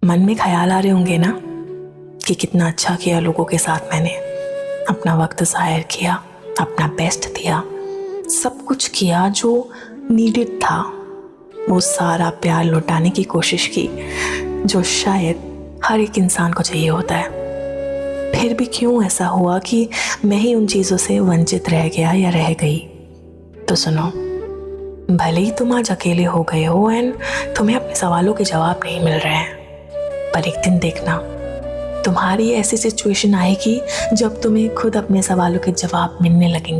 मन में ख्याल आ रहे होंगे ना कि कितना अच्छा किया लोगों के साथ मैंने, अपना वक्त ज़ाहिर किया, अपना बेस्ट दिया, सब कुछ किया जो नीडेड था, वो सारा प्यार लौटाने की कोशिश की जो शायद हर एक इंसान को चाहिए होता है। फिर भी क्यों ऐसा हुआ कि मैं ही उन चीज़ों से वंचित रह गया या रह गई? तो सुनो, भले ही तुम आज अकेले हो गए हो एंड तुम्हें अपने सवालों के जवाब नहीं मिल रहे हैं, पर एक दिन देखना तुम्हारी ऐसी सिचुएशन आएगी जब तुम्हें खुद अपने सवालों के जवाब मिलने लगेंगे।